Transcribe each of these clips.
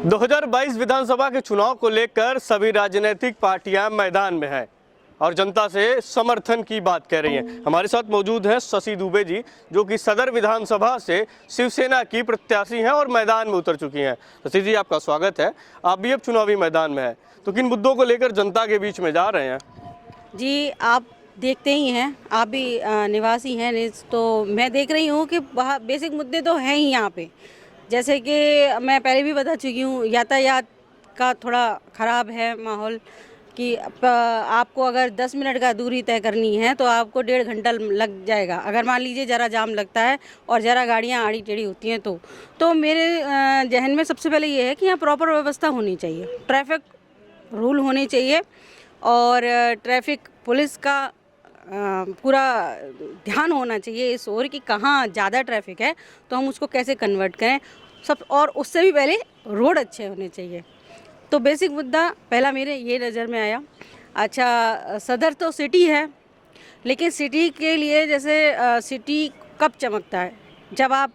2022 विधानसभा के चुनाव को लेकर सभी राजनीतिक पार्टियां मैदान में हैं और जनता से समर्थन की बात कह रही हैं। हमारे साथ मौजूद हैं शशि दुबे जी, जो कि सदर विधानसभा से शिवसेना की प्रत्याशी हैं और मैदान में उतर चुकी हैं। शशि जी, आपका स्वागत है। आप भी अब चुनावी मैदान में हैं, तो किन मुद्दों को लेकर जनता के बीच में जा रहे हैं? जी, आप देखते ही हैं, आप भी निवासी हैं, तो मैं देख रही हूँ कि बेसिक मुद्दे तो हैं ही यहाँ पे। जैसे कि मैं पहले भी बता चुकी हूँ, यातायात का थोड़ा ख़राब है माहौल कि आपको अगर 10 मिनट का दूरी तय करनी है तो आपको 1.5 घंटा लग जाएगा। अगर मान लीजिए ज़रा जाम लगता है और ज़रा गाड़ियाँ आड़ी टेढ़ी होती हैं तो मेरे जहन में सबसे पहले ये है कि यहाँ प्रॉपर व्यवस्था होनी चाहिए, ट्रैफिक रूल होने चाहिए और ट्रैफिक पुलिस का पूरा ध्यान होना चाहिए इस ओर कि कहाँ ज़्यादा ट्रैफिक है तो हम उसको कैसे कन्वर्ट करें सब, और उससे भी पहले रोड अच्छे होने चाहिए। तो बेसिक मुद्दा पहला मेरे ये नज़र में आया। अच्छा, सदर तो सिटी है, लेकिन सिटी के लिए जैसे सिटी कब चमकता है जब आप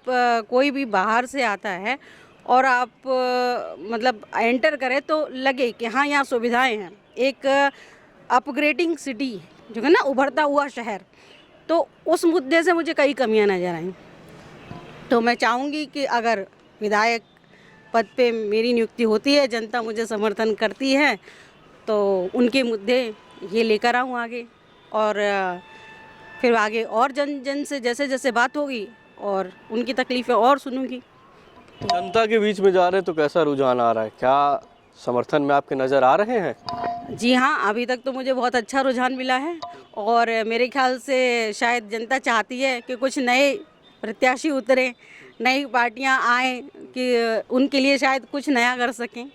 कोई भी बाहर से आता है और आप मतलब एंटर करें तो लगे कि हाँ यहाँ सुविधाएं हैं। एक अपग्रेडिंग सिटी जो है ना, उभरता हुआ शहर, तो उस मुद्दे से मुझे कई कमियां नज़र आई। तो मैं चाहूँगी कि अगर विधायक पद पे मेरी नियुक्ति होती है, जनता मुझे समर्थन करती है, तो उनके मुद्दे ये लेकर आऊँ आगे और फिर आगे और जन से जैसे जैसे बात होगी और उनकी तकलीफ़ें और सुनूंगी। जनता के बीच में जा रहे हैं तो कैसा रुझान आ रहा है? क्या समर्थन में आपके नज़र आ रहे हैं? जी हाँ, अभी तक तो मुझे बहुत अच्छा रुझान मिला है और मेरे ख्याल से शायद जनता चाहती है कि कुछ नए प्रत्याशी उतरें, नई पार्टियां आएँ कि उनके लिए शायद कुछ नया कर सकें,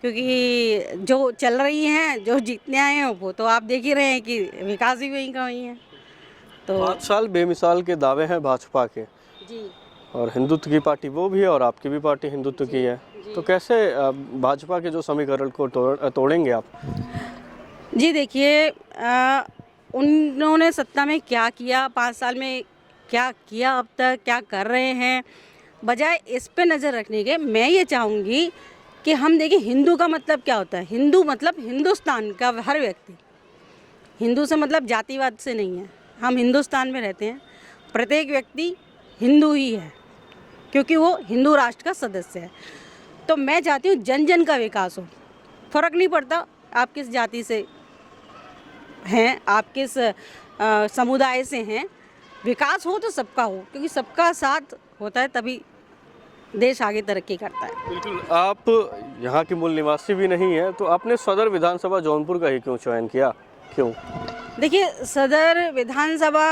क्योंकि जो चल रही हैं, जो जीतने आए हैं, वो तो आप देख ही रहे हैं कि विकास ही वहीं का वहीं है। तो 5 साल बेमिसाल के दावे हैं भाजपा के जी, और हिंदुत्व की पार्टी वो भी है और आपकी भी पार्टी हिंदुत्व की है, तो कैसे भाजपा के जो समीकरण को तोड़ेंगे आप? जी देखिए, उन्होंने सत्ता में क्या किया, 5 साल में क्या किया, अब तक क्या कर रहे हैं, बजाय इस पे नज़र रखने के मैं ये चाहूँगी कि हम देखें हिंदू का मतलब क्या होता है। हिंदू मतलब हिंदुस्तान का हर व्यक्ति। हिंदू से मतलब जातिवाद से नहीं है, हम हिंदुस्तान में रहते हैं, प्रत्येक व्यक्ति हिंदू ही है क्योंकि वो हिंदू राष्ट्र का सदस्य है। तो मैं चाहती हूँ जन जन का विकास हो, फ़र्क नहीं पड़ता आप किस जाति से हैं, आप किस समुदाय से हैं, विकास हो तो सबका हो, क्योंकि सबका साथ होता है तभी देश आगे तरक्की करता है। बिल्कुल, आप यहाँ के मूल निवासी भी नहीं हैं, तो आपने सदर विधानसभा जौनपुर का ही क्यों चयन किया, क्यों? देखिए, सदर विधानसभा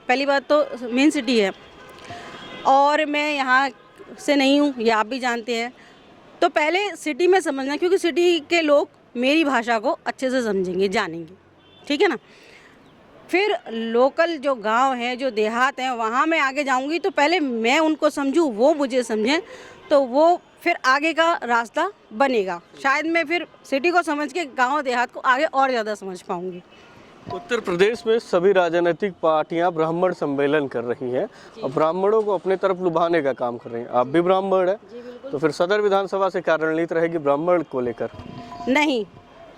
पहली बात तो मेन सिटी है और मैं यहाँ से नहीं हूँ, ये आप भी जानते हैं। तो पहले सिटी में समझना, क्योंकि सिटी के लोग मेरी भाषा को अच्छे से समझेंगे, जानेंगे, ठीक है ना। फिर लोकल जो गांव हैं, जो देहात हैं, वहाँ मैं आगे जाऊंगी तो पहले मैं उनको समझूं, वो मुझे समझें, तो वो फिर आगे का रास्ता बनेगा। शायद मैं फिर सिटी को समझ के गांव देहात को आगे और ज़्यादा समझ पाऊंगी। उत्तर प्रदेश में सभी राजनीतिक पार्टियां ब्राह्मण सम्मेलन कर रही हैं और ब्राह्मणों को अपने तरफ लुभाने का काम कर रही हैं। आप भी ब्राह्मण हैं, तो फिर सदर विधानसभा से क्या रणनीति रहेगी ब्राह्मण को लेकर? नहीं,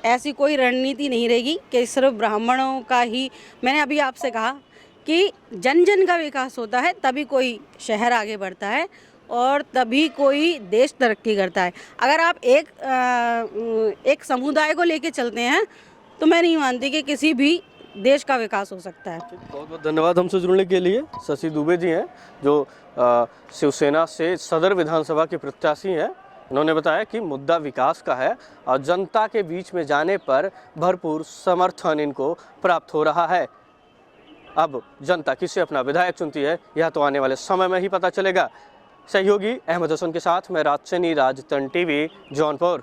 ऐसी कोई रणनीति नहीं रहेगी कि सिर्फ ब्राह्मणों का ही। मैंने अभी आपसे कहा कि जन जन का विकास होता है तभी कोई शहर आगे बढ़ता है और तभी कोई देश तरक्की करता है। अगर आप एक समुदाय को लेके चलते हैं तो मैं नहीं मानती कि किसी भी देश का विकास हो सकता है। बहुत बहुत धन्यवाद हमसे जुड़ने के लिए। शशि दुबे जी हैं, जो शिवसेना से सदर विधानसभा के प्रत्याशी हैं। उन्होंने बताया कि मुद्दा विकास का है और जनता के बीच में जाने पर भरपूर समर्थन इनको प्राप्त हो रहा है। अब जनता किसे अपना विधायक चुनती है, यह तो आने वाले समय में ही पता चलेगा। सहयोगी अहमद हसन के साथ मैं राजसैनी, राजतन टीवी, जौनपुर।